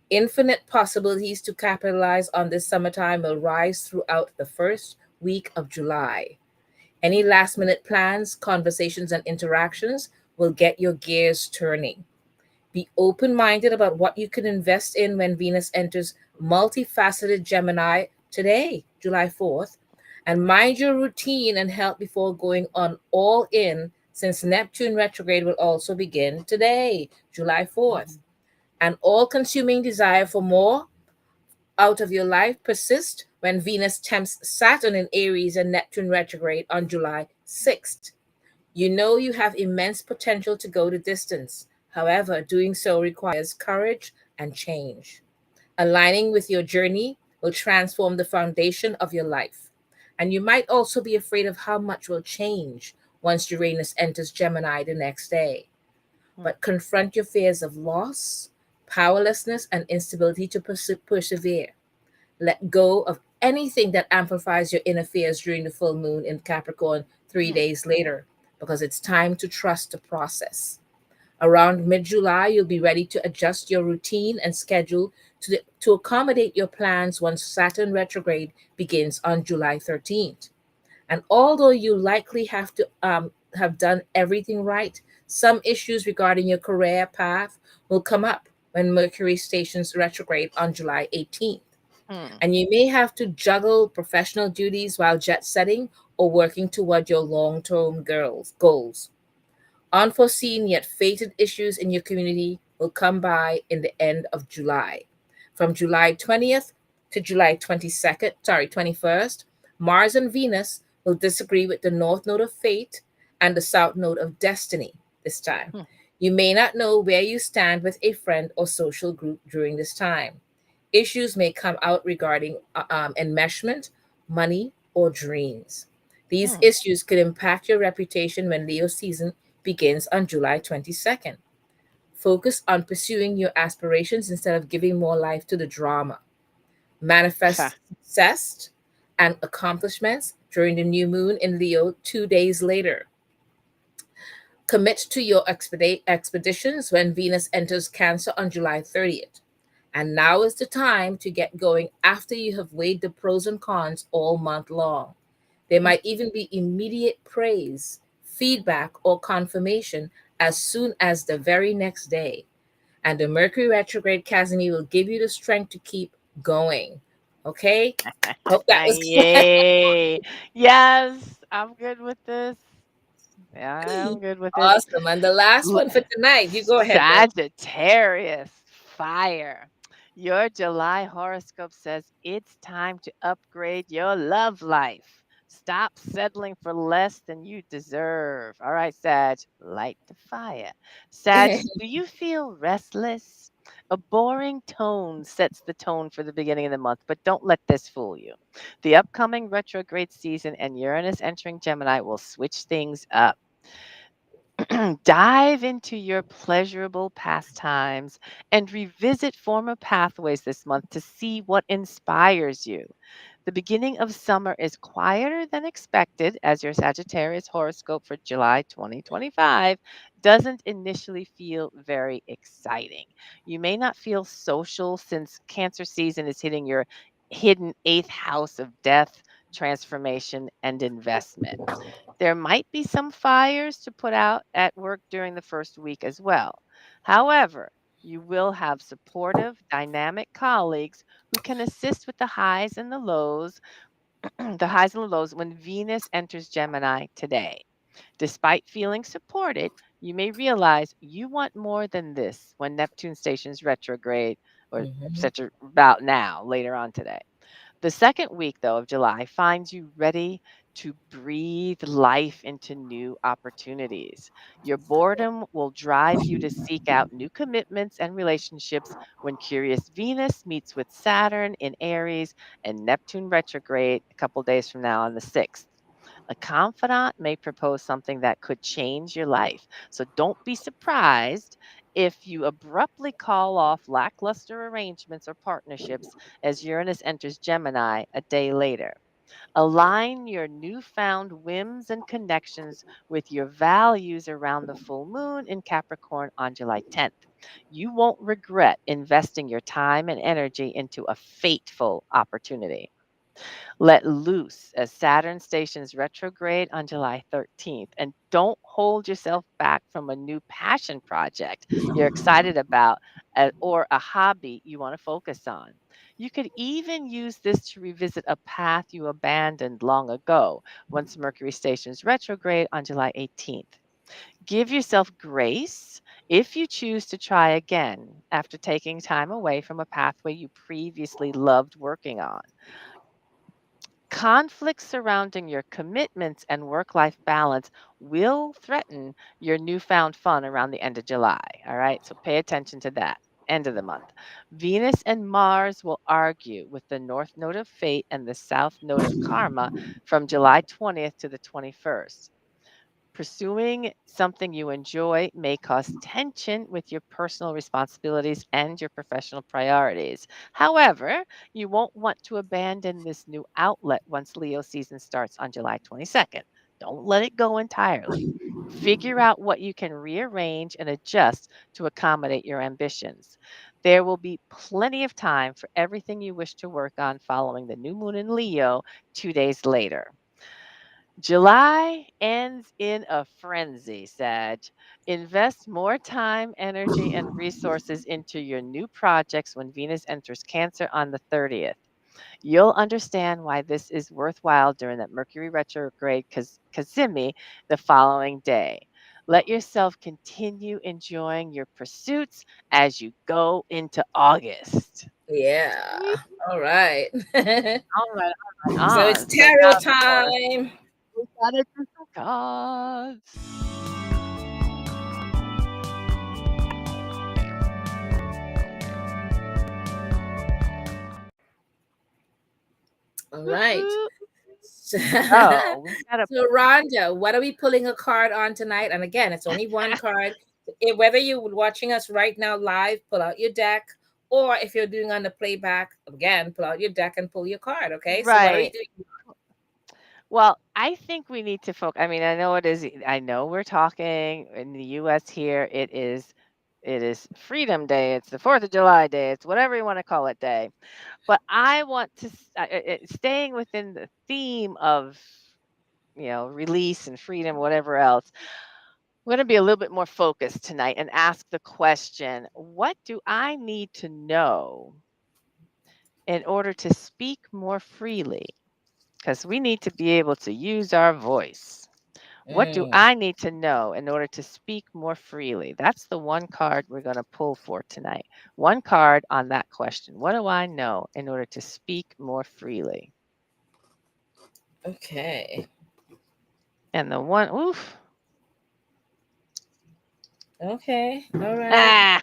Infinite possibilities to capitalize on this summertime will rise throughout the first week of July. Any last minute plans, conversations, and interactions will get your gears turning. Be open minded about what you can invest in when Venus enters multifaceted Gemini today, July 4th. And mind your routine and health before going on all in, since Neptune retrograde will also begin today, July 4th. Mhm. An all consuming desire for more out of your life persists when Venus tempts Saturn in Aries and Neptune retrograde on July 6th. You know you have immense potential to go the distance. However, doing so requires courage and change. Aligning with your journey will transform the foundation of your life. And you might also be afraid of how much will change once Uranus enters Gemini the next day. Hmm. But confront your fears of loss, powerlessness, and instability to persevere. Let go of anything that amplifies your inner fears during the full moon in Capricorn three Hmm. days later, because it's time to trust the process. Around mid July, you'll be ready to adjust your routine and schedule to accommodate your plans once Saturn retrograde begins on July 13th. And although you likely have done everything right, some issues regarding your career path will come up when Mercury stations retrograde on July 18th. Hmm. And you may have to juggle professional duties while jet setting or working toward your long term goals. Unforeseen yet fated issues in your community will come by in the end of July. From July 20th to July 21st, Mars and Venus will disagree with the North Node of Fate and the South Node of Destiny this time. Hmm. You may not know where you stand with a friend or social group during this time. Issues may come out regarding enmeshment, money, or dreams. These Hmm. issues could impact your reputation when Leo season begins on July 22nd. Focus on pursuing your aspirations instead of giving more life to the drama. Pha. Manifest success and accomplishments during the new moon in Leo 2 days later. Commit to your expeditions when Venus enters Cancer on July 30th. And now is the time to get going after you have weighed the pros and cons all month long. There Hmm. might even be immediate praise, feedback, or confirmation as soon as the very next day. And the Mercury retrograde Casimir will give you the strength to keep going. Okay? Hope that was Yay. Yes, I'm good with this. Yeah, I'm good with it. awesome. And the last L- one for tonight, you go ahead, girl. Sagittarius, fire. Your July horoscope says it's time to upgrade your love life. Stop settling for less than you deserve. All right, Sag, light the fire. Sag, do you feel restless? A boring tone sets the tone for the beginning of the month, but don't let this fool you. The upcoming retrograde season and Uranus entering Gemini will switch things up. Dive into your pleasurable pastimes and revisit former pathways this month to see what inspires you. The beginning of summer is quieter than expected, as your Sagittarius horoscope for July 2025 doesn't initially feel very exciting. You may not feel social since Cancer season is hitting your hidden eighth house of death, transformation, and investment. There might be some fires to put out at work during the first week as well. However, You will have supportive, dynamic colleagues who can assist with the highs and the lows, the highs and the lows when Venus enters Gemini today. Despite feeling supported, you may realize you want more than this when Neptune stations retrograde or Mhm. such about now, later on today. The second week, though, of July finds you ready to breathe life into new opportunities. Your boredom will drive you to seek out new commitments and relationships when curious Venus meets with Saturn in Aries and Neptune retrograde a couple days from now on the 6th. A confidant may propose something that could change your life. So don't be surprised if you abruptly call off lackluster arrangements or partnerships as Uranus enters Gemini a day later. Align your newfound whims and connections with your values around the full moon in Capricorn on July 10th. You won't regret investing your time and energy into a fateful opportunity. Let loose as Saturn stations retrograde on July 13th. And don't hold yourself back from a new passion project you're excited about or a hobby you want to focus on. You could even use this to revisit a path you abandoned long ago once Mercury stations retrograde on July 18th. Give yourself grace if you choose to try again after taking time away from a pathway you previously loved working on. Conflicts surrounding your commitments and work life balance will threaten your newfound fun around the end of July. All right. So pay attention to that. End of the month. Venus and Mars will argue with the North Node of Fate and the South Node of Karma from July 20th to the 21st. Pursuing something you enjoy may cause tension with your personal responsibilities and your professional priorities. However, you won't want to abandon this new outlet once Leo season starts on July 22nd. Don't let it go entirely. Figure out what you can rearrange and adjust to accommodate your ambitions. There will be plenty of time for everything you wish to work on following the new moon in Leo 2 days later. July ends in a frenzy, Sag. Invest more time, energy, and resources into your new projects when Venus enters Cancer on the 30th. You'll understand why this is worthwhile during that Mercury retrograde Kazimi the following day. Let yourself continue enjoying your pursuits as you go into August. Yeah. Sweet. All right. All right, all right, So it's on. So tarot now, of course, time. we gotta do some cards. All right. Woo-hoo. So, So we gotta so Rhonda, what are we pulling a card on tonight? And again, it's only one card. Whether you're watching us right now live, pull out your deck, or if you're doing on the playback, again, pull out your deck and pull your card. Okay. So what are we right. doing? Well, I think we need to focus. I mean, I know it is. I know we're talking in the U.S. here. It is Freedom Day. It's the 4th of July Day. It's whatever you want to call it day. But I want to staying within the theme of release and freedom, whatever else. I'm going to be a little bit more focused tonight and ask the question: what do I need to know in order to speak more freely? Because we need to be able to use our voice. What do Mm, I need to know in order to speak more freely? That's the one card we're going to pull for tonight. One card on that question. What do I know in order to speak more freely? okay. And the one, oof, Okay. All right. ah,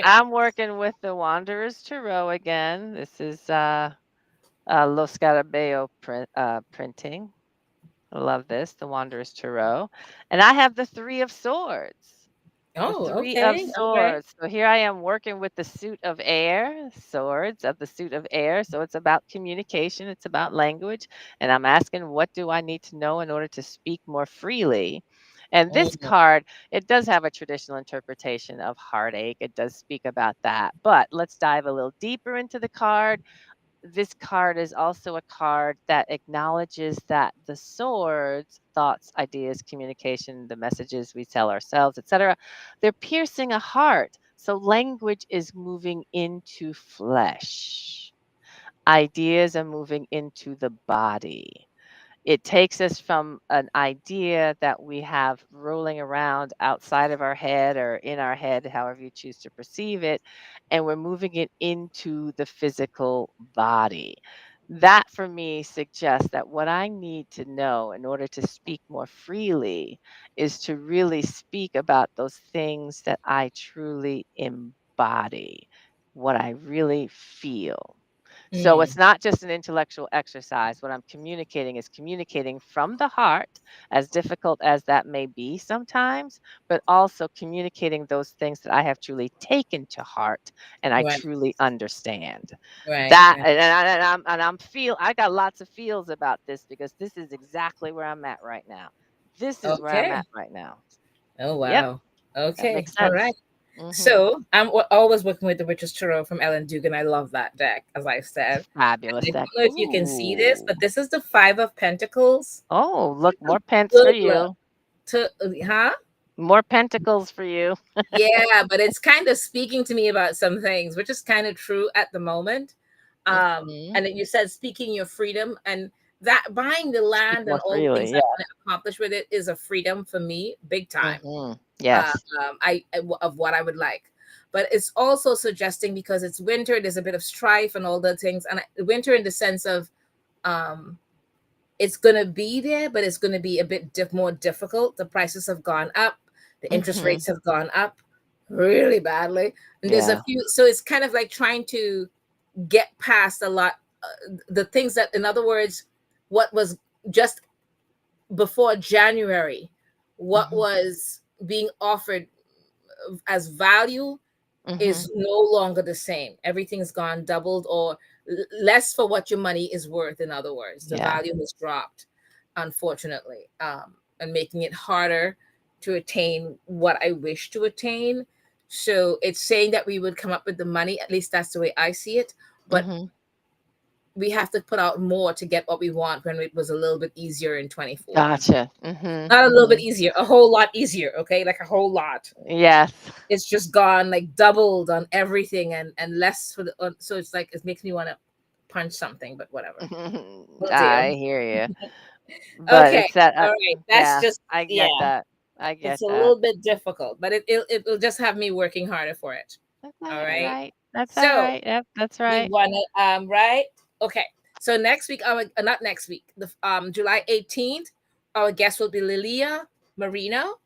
I'm working with the Wanderer's Tarot again. This is Lo Scarabeo printing. I love this, the Wanderer's Tarot. And I have the Three of Swords. The Oh, Three of okay. All right. Swords. So here I am working with the suit of air, swords of the suit of air. So it's about communication, it's about language. And I'm asking, what do I need to know in order to speak more freely? And this Mm, card, it does have a traditional interpretation of heartache. It does speak about that. But let's dive a little deeper into the card. this card is also a card that acknowledges that the swords, thoughts, ideas, communication, the messages we tell ourselves, etc., they're piercing a heart. So language is moving into flesh. Ideas are moving into the body. It takes us from an idea that we have rolling around outside of our head or in our head, however you choose to perceive it, and we're moving it into the physical body. That for me suggests that what I need to know in order to speak more freely is to really speak about those things that I truly embody, what I really feel. So it's Mm, not just an intellectual exercise. What I'm communicating is communicating from the heart, as difficult as that may be sometimes, but also communicating those things that I have truly taken to heart and I right, truly understand. right, That right. and I'm feel I got lots of feels about this because this is exactly where I'm at right now. This is where I'm Okay. at right now. Oh, Yep, wow. that Okay. makes All right. sense. Mhm. So I'm always working with the Witch's Tarot from Ellen Dugan. I love that deck, as I said. Fabulous And I deck. don't know if you can see this, Ooh. but this is the Five of Pentacles. Oh, look, A more pence for good look you. to, huh? More pentacles for you. Yeah, but it's kind of speaking to me about some things, which is kind of true at the moment. Mhm. And then you said speaking your freedom, and that buying the Speak land and more all the things freely, I yeah. want to accomplish with it is a freedom for me, big time. Mhm. Uh, Yes. of what I would like. But it's also suggesting because it's winter, there's a bit of strife and all the things, and winter in the sense of um, it's going to be there, but it's going to be a bit more difficult. The prices have gone up, the interest Mhm. rates have gone up really badly, and there's a Yeah. few. So it's kind of like trying to get past a lot, the things that, in other words, what was just before January, what Mhm. was being offered as value Mhm. is no longer the same. Everything's gone doubled or less for what your money is worth. In other words, the Yeah. value has dropped, unfortunately, and making it harder to attain what I wish to attain. So it's saying that we would come up with the money. At least that's the way I see it. But Mhm. we have to put out more to get what we want when it was a little bit easier in 24. Gotcha. Mhm. Not a little bit Mhm. easier, a whole lot easier. Okay, like a whole lot. Yes. It's just gone like doubled on everything and less for the so it's like it makes me want to punch something, but whatever, we'll deal. I hear you. But Okay, it's that all right, that's yeah, just, I yeah, get that. I get it's a that. little bit difficult, but it'll just have me working harder for it. That's All all right, right. That's all so right. Yep, that's we right. want to right, okay, so next week, not next week, the July 18th, our guest will be Lilia Marino.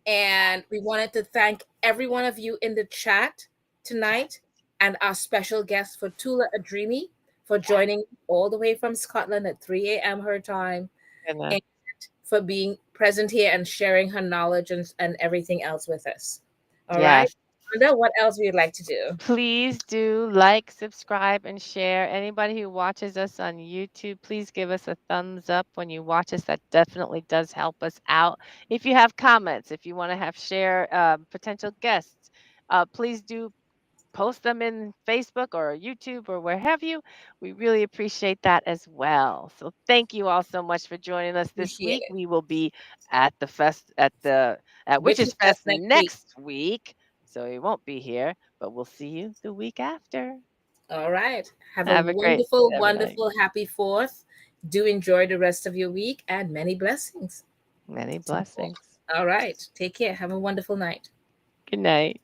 And we wanted to thank every one of you in the chat Yes. tonight and our special guest, Fotoula Adrimi, for Yes. joining all the way from Scotland at 3 a.m. her time Goodness. and for being present here and sharing her knowledge and everything else with us. All right. Yes. Wanda, what else we'd like to do? Please do like, subscribe, and share. Anybody who watches us on YouTube, please give us a thumbs up when you watch us. That definitely does help us out. If you have comments, if you want to have share potential guests, please do post them in Facebook or YouTube or where have you. We really appreciate that as well. So thank you all so much for joining us this Appreciate week. it. We will be at the fest at Witches Witches Fest Fest next week. next week. So we won't be here, but we'll see you the week after. All right. Have a Have a great wonderful, everybody. wonderful, happy fourth. Do enjoy the rest of your week and many blessings. Many blessings. All right. Take care. Have a wonderful night. Good night.